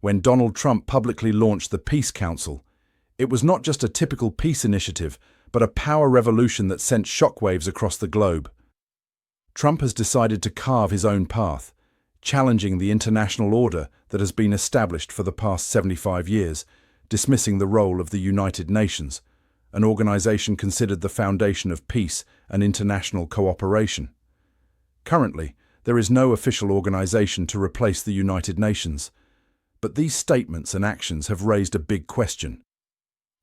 when Donald Trump publicly launched the Peace Council. It was not just a typical peace initiative, but a power revolution that sent shockwaves across the globe. Trump has decided to carve his own path, challenging the international order that has been established for the past 75 years, dismissing the role of the United Nations, an organization considered the foundation of peace and international cooperation. Currently, there is no official organization to replace the United Nations, but these statements and actions have raised a big question.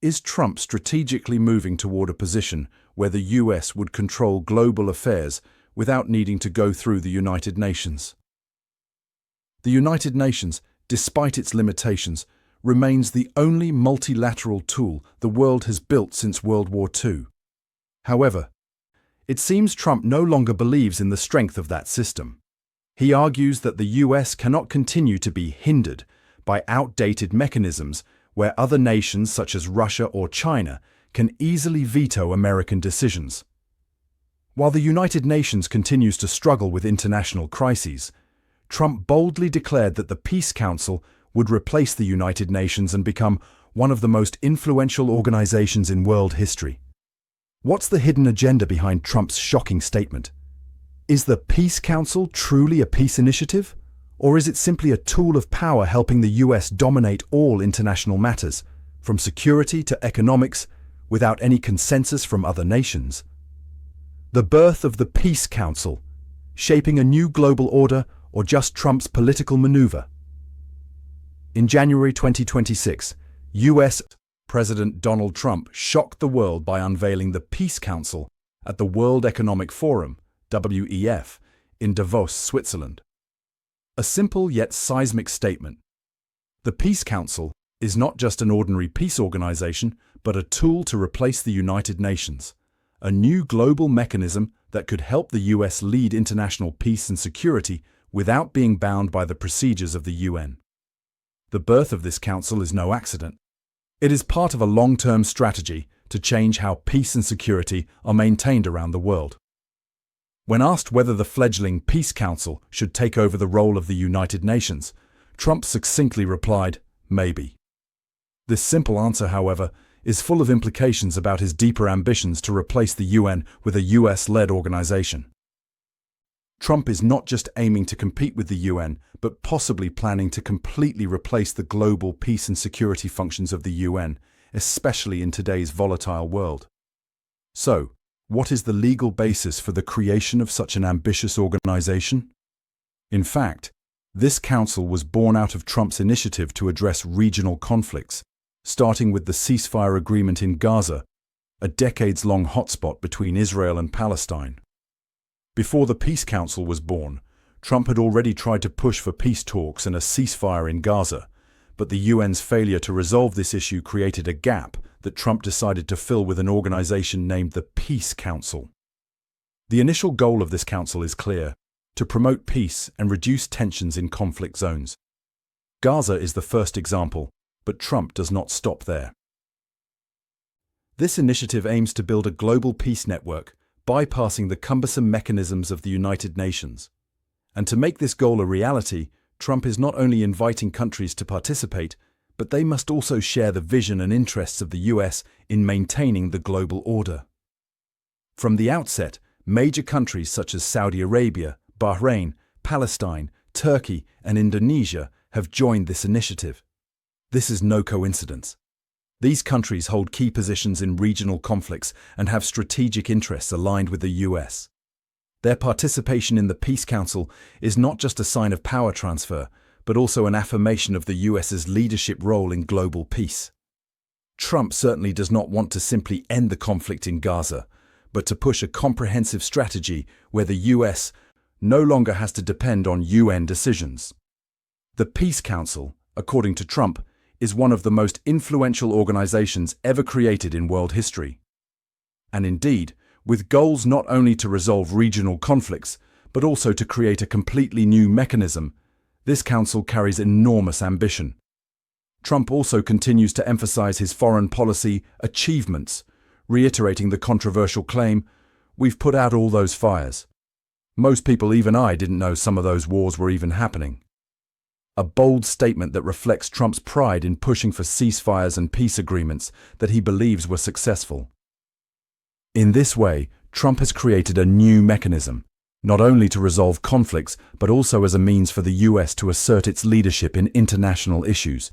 Is Trump strategically moving toward a position where the US would control global affairs without needing to go through the United Nations? The United Nations, despite its limitations, remains the only multilateral tool the world has built since World War II. However, it seems Trump no longer believes in the strength of that system. He argues that the US cannot continue to be hindered by outdated mechanisms where other nations such as Russia or China can easily veto American decisions. While the United Nations continues to struggle with international crises, Trump boldly declared that the Peace Council would replace the United Nations and become one of the most influential organizations in world history. What's the hidden agenda behind Trump's shocking statement? Is the Peace Council truly a peace initiative? Or is it simply a tool of power helping the US dominate all international matters, from security to economics, without any consensus from other nations? The birth of the Peace Council, shaping a new global order, or just Trump's political maneuver? In January 2026, US President Donald Trump shocked the world by unveiling the Peace Council at the World Economic Forum, WEF, in Davos, Switzerland. A simple yet seismic statement. The Peace Council is not just an ordinary peace organization, but a tool to replace the United Nations, a new global mechanism that could help the US lead international peace and security without being bound by the procedures of the UN. The birth of this council is no accident. It is part of a long-term strategy to change how peace and security are maintained around the world. When asked whether the fledgling Peace Council should take over the role of the United Nations, Trump succinctly replied, "Maybe." This simple answer, however, is full of implications about his deeper ambitions to replace the UN with a US-led organization. Trump is not just aiming to compete with the UN, but possibly planning to completely replace the global peace and security functions of the UN, especially in today's volatile world. So, what is the legal basis for the creation of such an ambitious organization? In fact, this council was born out of Trump's initiative to address regional conflicts, starting with the ceasefire agreement in Gaza, a decades-long hotspot between Israel and Palestine. Before the Peace Council was born, Trump had already tried to push for peace talks and a ceasefire in Gaza, but the UN's failure to resolve this issue created a gap that Trump decided to fill with an organization named the Peace Council. The initial goal of this council is clear: to promote peace and reduce tensions in conflict zones. Gaza is the first example, but Trump does not stop there. This initiative aims to build a global peace network, bypassing the cumbersome mechanisms of the United Nations. And to make this goal a reality, Trump is not only inviting countries to participate, but they must also share the vision and interests of the US in maintaining the global order. From the outset, major countries such as Saudi Arabia, Bahrain, Palestine, Turkey, and Indonesia have joined this initiative. This is no coincidence. These countries hold key positions in regional conflicts and have strategic interests aligned with the US. Their participation in the Peace Council is not just a sign of power transfer, but also an affirmation of the US's leadership role in global peace. Trump certainly does not want to simply end the conflict in Gaza, but to push a comprehensive strategy where the US no longer has to depend on UN decisions. The Peace Council, according to Trump, is one of the most influential organizations ever created in world history. And indeed, with goals not only to resolve regional conflicts, but also to create a completely new mechanism, this council carries enormous ambition. Trump also continues to emphasize his foreign policy achievements, reiterating the controversial claim, "We've put out all those fires. Most people, even I, didn't know some of those wars were even happening." a bold statement that reflects Trump's pride in pushing for ceasefires and peace agreements that he believes were successful. In this way, Trump has created a new mechanism, not only to resolve conflicts, but also as a means for the US to assert its leadership in international issues,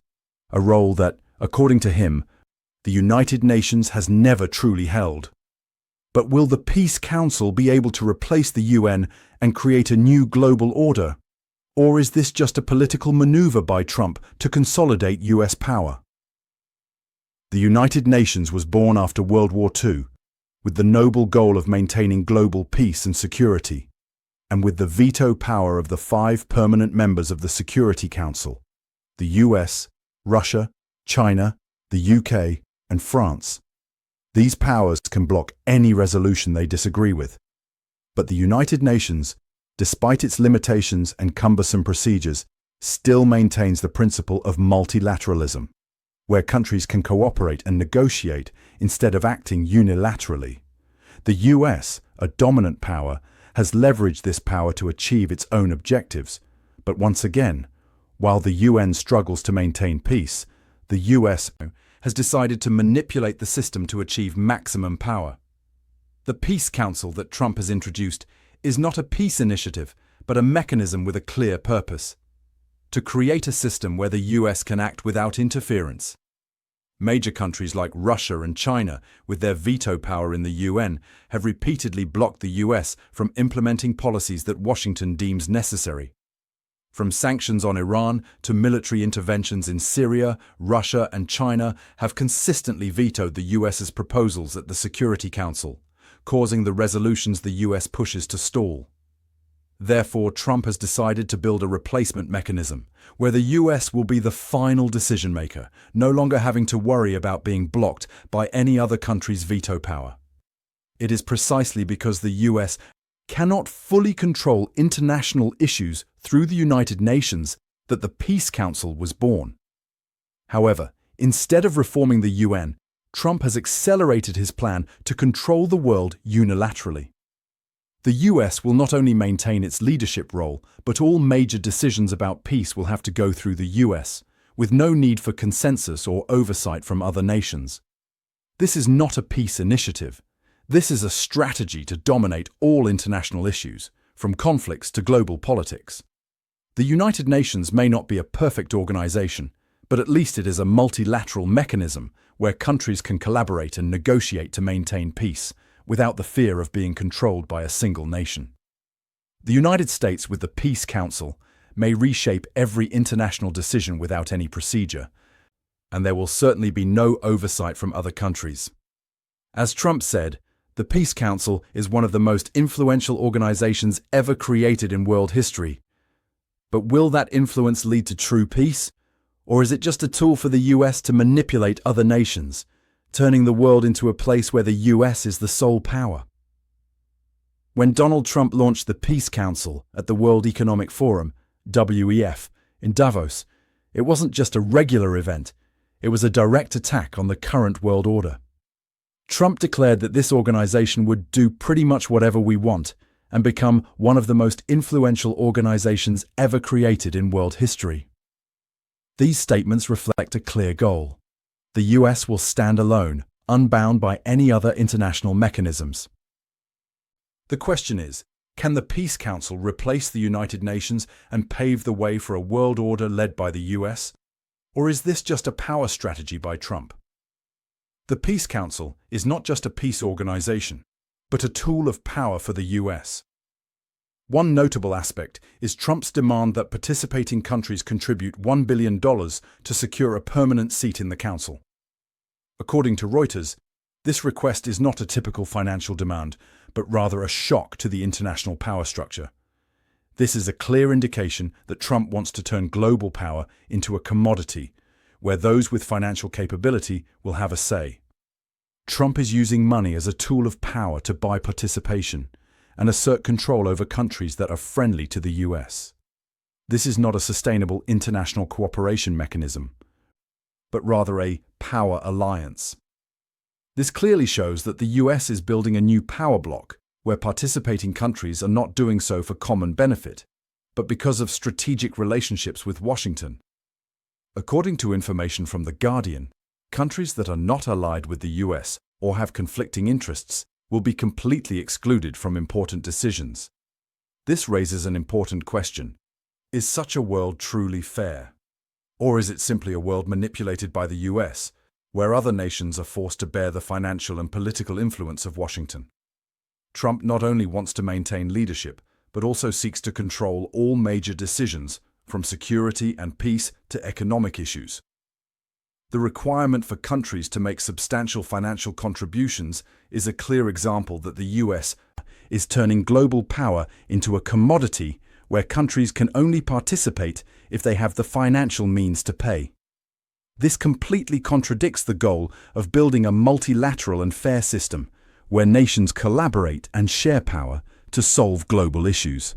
a role that, according to him, the United Nations has never truly held. But will the Peace Council be able to replace the UN and create a new global order? Or is this just a political maneuver by Trump to consolidate US power? The United Nations was born after World War II, with the noble goal of maintaining global peace and security, and with the veto power of the 5 permanent members of the Security Council, the US, Russia, China, the UK, and France. These powers can block any resolution they disagree with. But the United Nations, despite its limitations and cumbersome procedures, still maintains the principle of multilateralism, where countries can cooperate and negotiate instead of acting unilaterally. The US, a dominant power, has leveraged this power to achieve its own objectives. But once again, while the UN struggles to maintain peace, the US has decided to manipulate the system to achieve maximum power. The Peace Council that Trump has introduced is not a peace initiative, but a mechanism with a clear purpose: to create a system where the US can act without interference. Major countries like Russia and China, with their veto power in the UN, have repeatedly blocked the US from implementing policies that Washington deems necessary. From sanctions on Iran to military interventions in Syria, Russia and China have consistently vetoed the US's proposals at the Security Council, causing the resolutions the US pushes to stall. Therefore, Trump has decided to build a replacement mechanism, where the US will be the final decision-maker, no longer having to worry about being blocked by any other country's veto power. It is precisely because the US cannot fully control international issues through the United Nations that the Peace Council was born. However, instead of reforming the UN, Trump has accelerated his plan to control the world unilaterally. The US will not only maintain its leadership role, but all major decisions about peace will have to go through the US, with no need for consensus or oversight from other nations. This is not a peace initiative. This is a strategy to dominate all international issues, from conflicts to global politics. The United Nations may not be a perfect organization, but at least it is a multilateral mechanism where countries can collaborate and negotiate to maintain peace, without the fear of being controlled by a single nation. The United States, with the Peace Council, may reshape every international decision without any procedure, and there will certainly be no oversight from other countries. As Trump said, the Peace Council is one of the most influential organizations ever created in world history. But will that influence lead to true peace? Or is it just a tool for the US to manipulate other nations, turning the world into a place where the US is the sole power? When Donald Trump launched the Peace Council at the World Economic Forum, WEF, in Davos, it wasn't just a regular event, it was a direct attack on the current world order. Trump declared that this organization would do pretty much whatever we want and become one of the most influential organizations ever created in world history. These statements reflect a clear goal. The US will stand alone, unbound by any other international mechanisms. The question is, can the Peace Council replace the United Nations and pave the way for a world order led by the US? Or is this just a power strategy by Trump? The Peace Council is not just a peace organization, but a tool of power for the US. One notable aspect is Trump's demand that participating countries contribute $1 billion to secure a permanent seat in the Council. According to Reuters, this request is not a typical financial demand, but rather a shock to the international power structure. This is a clear indication that Trump wants to turn global power into a commodity, where those with financial capability will have a say. Trump is using money as a tool of power to buy participation and assert control over countries that are friendly to the US. This is not a sustainable international cooperation mechanism, but rather a power alliance. This clearly shows that the US is building a new power bloc where participating countries are not doing so for common benefit, but because of strategic relationships with Washington. According to information from The Guardian, countries that are not allied with the US or have conflicting interests will be completely excluded from important decisions. This raises an important question. Is such a world truly fair? Or is it simply a world manipulated by the US, where other nations are forced to bear the financial and political influence of Washington? Trump not only wants to maintain leadership, but also seeks to control all major decisions, from security and peace to economic issues. The requirement for countries to make substantial financial contributions is a clear example that the US is turning global power into a commodity where countries can only participate if they have the financial means to pay. This completely contradicts the goal of building a multilateral and fair system where nations collaborate and share power to solve global issues.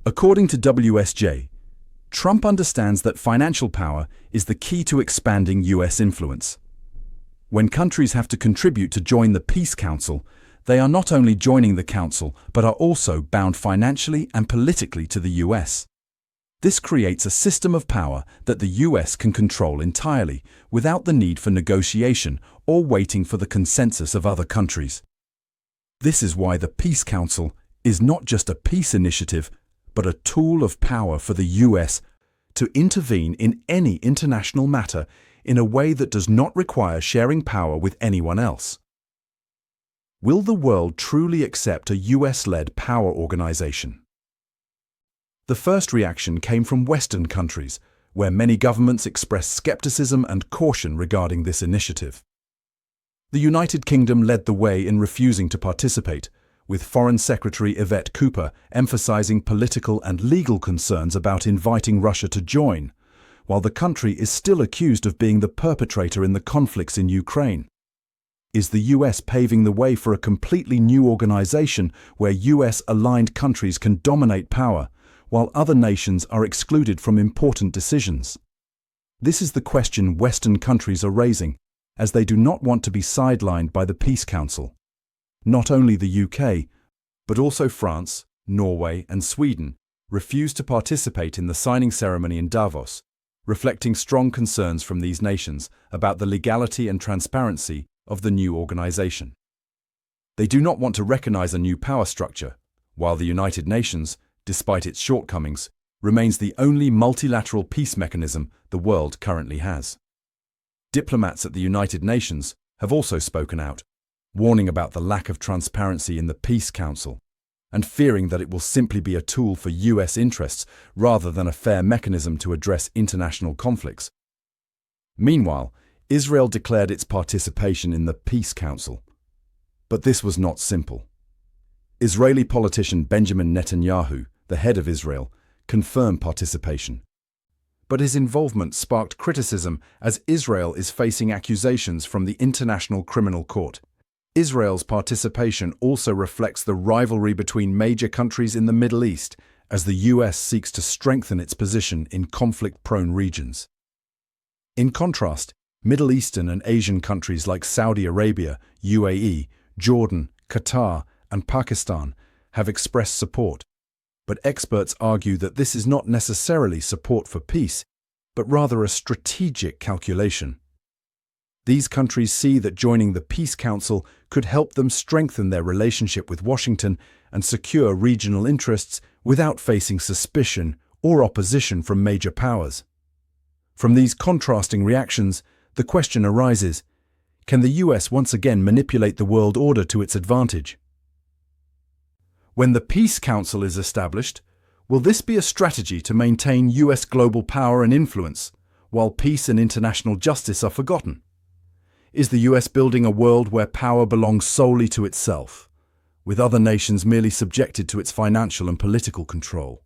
According to WSJ, Trump understands that financial power is the key to expanding US influence. When countries have to contribute to join the Peace Council, they are not only joining the Council, but are also bound financially and politically to the US. This creates a system of power that the US can control entirely, without the need for negotiation or waiting for the consensus of other countries. This is why the Peace Council is not just a peace initiative, but a tool of power for the US to intervene in any international matter in a way that does not require sharing power with anyone else. Will the world truly accept a US-led power organization? The first reaction came from Western countries, where many governments expressed skepticism and caution regarding this initiative. The United Kingdom led the way in refusing to participate, with Foreign Secretary Yvette Cooper emphasizing political and legal concerns about inviting Russia to join, while the country is still accused of being the perpetrator in the conflicts in Ukraine. Is the US paving the way for a completely new organization where US-aligned countries can dominate power, while other nations are excluded from important decisions? This is the question Western countries are raising, as they do not want to be sidelined by the Peace Council. Not only the UK, but also France, Norway, and Sweden refused to participate in the signing ceremony in Davos, reflecting strong concerns from these nations about the legality and transparency of the new organization. They do not want to recognize a new power structure, while the United Nations, despite its shortcomings, remains the only multilateral peace mechanism the world currently has. Diplomats at the United Nations have also spoken out, warning about the lack of transparency in the Peace Council and fearing that it will simply be a tool for US interests rather than a fair mechanism to address international conflicts. Meanwhile, Israel declared its participation in the Peace Council. But this was not simple. Israeli politician Benjamin Netanyahu, the head of Israel, confirmed participation. But his involvement sparked criticism as Israel is facing accusations from the International Criminal Court. Israel's participation also reflects the rivalry between major countries in the Middle East as the US seeks to strengthen its position in conflict-prone regions. In contrast, Middle Eastern and Asian countries like Saudi Arabia, UAE, Jordan, Qatar, and Pakistan have expressed support, but experts argue that this is not necessarily support for peace, but rather a strategic calculation. These countries see that joining the Peace Council could help them strengthen their relationship with Washington and secure regional interests without facing suspicion or opposition from major powers. From these contrasting reactions, the question arises, can the US once again manipulate the world order to its advantage? When the Peace Council is established, will this be a strategy to maintain US global power and influence, while peace and international justice are forgotten? Is the US building a world where power belongs solely to itself, with other nations merely subjected to its financial and political control?